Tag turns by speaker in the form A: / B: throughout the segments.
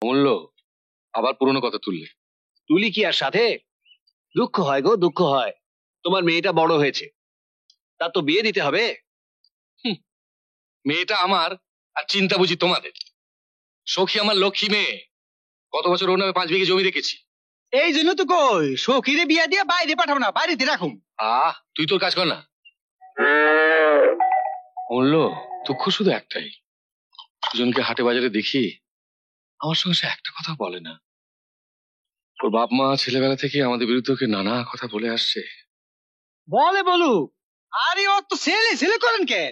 A: অমূল্য, আবার পুরনো কথা তুললে।
B: তুলি কি আর সাথে? দুঃখ হয় গো, দুঃখ হয়। তোমার মেয়েটা বড় হয়েছে, তার তো বিয়ে দিতে হবে।
A: মেয়েটা আমার, আর চিন্তা বুঝি তোমাদের। সখী আমার লক্ষ্মী মেয়ে, গত বছর ওর নামে 5 বিঘে জমি রেখেছি।
B: এই জন্য তো কই সখীরে বিয়ে দিয়ে বাইরে পাঠাবো না, বাড়িতে রাখুন।
A: তুই তোর কাজ কর না। অমূল্য, দুঃখ শুধু একটাই, সুজনকে হাটে বাজারে দেখি আমার সঙ্গে সে একটা কথা বলে না। ওর বাপ মা ছেলেবেলা থেকে আমাদের বিরুদ্ধে ওকে নানা কথা বলে আসছে।
B: বলে বলুক, আরে ও তো ছেলে ছেলে করেন কে?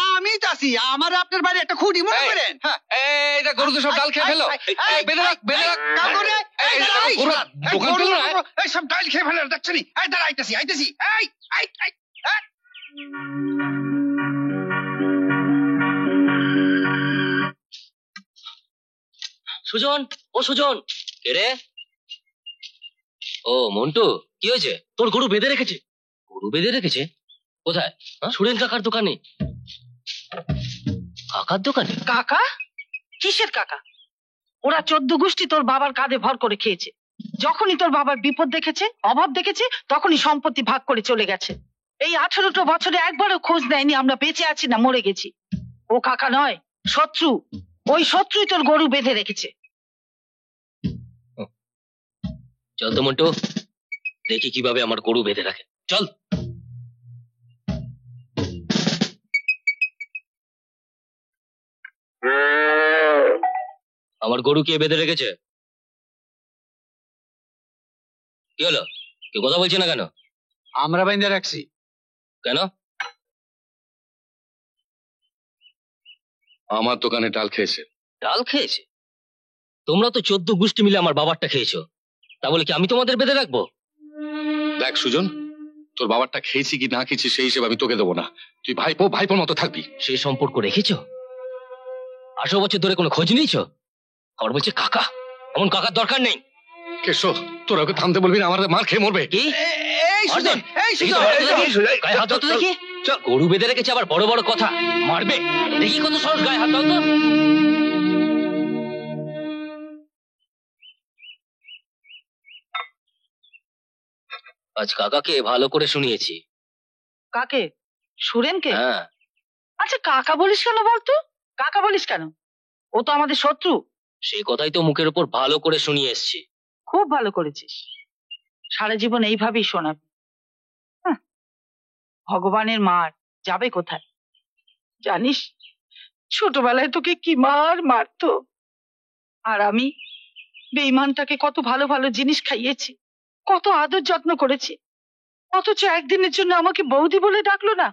B: আমি তো আছি, আমার আপনার বাড়ি একটা খুঁটি মনে করেন।
A: এইটা গরু তো সব ডাল খেয়ে ফেলো। বেঁধে রাখ, বেঁধে রাখ।
B: এই সব ডাল খেয়ে ফেলে দেখছি। এই দাঁড়া, আইতাছি আইতাছি।
C: সুজন, ও সুজন। কে রে? ও মন্টু, কি হয়েছে? তোর গরু বেঁধে রেখেছে? গরু বেঁধে রেখেছে? কোথায়? সুরেন কাকার দোকানে। কাকার দোকানে?
D: কাকা? কিসের কাকা? ওরা 14 গোষ্ঠী তোর বাবার কাঁধে ভর করে খেয়েছে। যখনই তোর বাবার বিপদ দেখেছে, অভাব দেখেছে, তখনই সম্পত্তি ভাগ করে চলে গেছে। এই 18টা বছরে একবারও খোঁজ নেয়নি আমরা বেঁচে আছি না মরে গেছি। ও কাকা নয়, শত্রু। ওই শত্রুই তোর গরু বেঁধে রেখেছে।
C: চল তো মন্টু, দেখি কিভাবে আমার গরু বেঁধে রাখে। চল। আমার গরু কে বেঁধে রেখেছে? কি হলো? কেউ কথা বলছে না কেন?
B: আমরা বেঁধে রাখছি।
C: কেন?
A: আমার দোকানে ডাল খেয়েছে।
C: ডাল খেয়েছে? তোমরা তো 14 গোষ্ঠী মিলে আমার বাবারটা খেয়েছো, তা বলে কি আমি তোমাদের বেঁধে রাখবো?
A: দেখ সুজন, তোর বাবারটা খেয়েছি কি না খেয়েছি সেই হিসেবে আমি তোকে দেবো না। তুই ভাইপোর মতো থাকবি।
C: সেই সম্পর্ক রেখেছো? 18 বছর ধরে কোনো খোঁজ নিয়েছো? আমার বলছে কাকা। এমন কাকার দরকার নেই।
A: কেশো, তোরা ওকে থামতে বলবি না, আমার মার খেয়ে মরবে।
C: কি? গায়ে হাত দাও তো দেখি। গরু বেঁধে রেখেছে আবার বড় বড় কথা মারবে? দেখি কত সহজ, গায়ে হাত দাও তো। আজ কাকাকে ভালো করে শুনিয়েছি।
D: কাকে? সুরেনকে?
C: হ্যাঁ।
D: আচ্ছা কাকা বলিস কেন বলতো? কাকা বলিস কেন? ও তো আমাদের শত্রু।
C: সেই কথাই তো মুখের উপর ভালো করে শুনিয়ে এসছি।
D: খুব ভালো করেছিস, সারা জীবন এইভাবেই শোনাবি। ভগবানের মার যাবে কোথায় জানিস? ছোটবেলায় তোকে কি মারতো, আর আমি বেঈমানটাকে কত ভালো ভালো জিনিস খাইয়েছি, কত আদর যত্ন করেছি, অথচ একদিনের জন্য আমাকে বৌদি বলে ডাকলো না।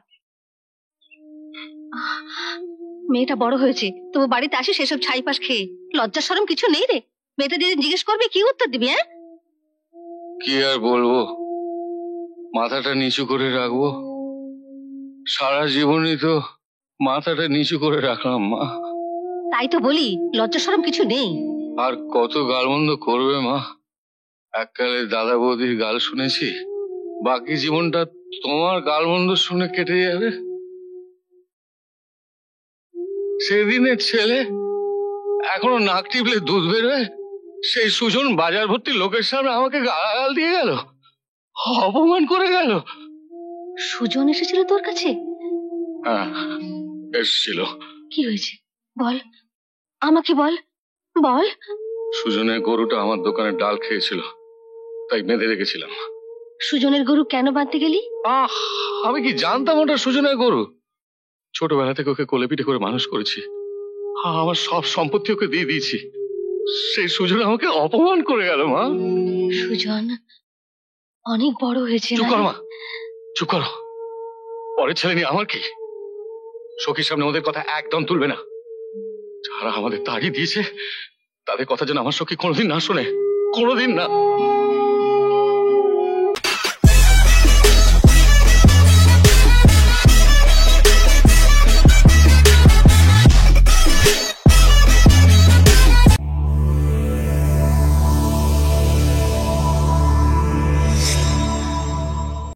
E: মেয়েটা বড় হয়েছে, তবু বাড়িতে আসে সেসব ছাইপাশ খেয়ে। লজ্জা শরম কিছু নেই রে? মেয়েটা যদি জিজ্ঞেস করবে কি উত্তর দিবি?
A: কি আর বলবো, মাথাটা নিচু করে রাখবো। সারা জীবনই তো মাথাটা নিচু করে রাখলাম মা।
E: তাই তো বলি, লজ্জা শরম কিছু নেই।
A: আর কত গালমন্দ করবে মা? এককালে দাদা বৌদির গাল শুনেছি, বাকি জীবনটা তোমার গালমন্দ শুনে কেটে যাবে। সেদিনের ছেলে এখনো নাক টিপলে দুধ বেরোয়, সেই সুজন বাজার ভর্তি লোকের সামনে আমাকে গালাগাল দিয়ে গেল, অপমান করে গেল।
E: সুজন এসেছিল তোর কাছে?
A: হ্যাঁ এসেছিল।
E: কি হয়েছে বল, আমাকে বল বল।
A: সুজনের গরুটা আমার দোকানের ডাল খেয়েছিল, তাই বেঁধে রেখেছিলাম।
E: সুজনের গরু কেন বাঁধতে গেলি?
A: আমি কি জানতাম ওটা সুজনের গরু? ছোটবেলা থেকে ওকে কোলে পিঠে করে মানুষ করেছি, আমার সব সম্পত্তি ওকে দিয়ে দিয়েছি। সেই সুজন আমাকে অপমান করে গেল মা।
E: সুজন অনেক বড় হয়েছে।
A: চুপ করো মা, চুপ করো। পরের ছেলে নিয়ে আমার কি? সখীর সামনে ওদের কথা একদম তুলবে না। যারা আমাদের তাড়িয়ে দিয়েছে তাদের কথা যেন আমার সখী কোনোদিন না শোনে, কোনোদিন না।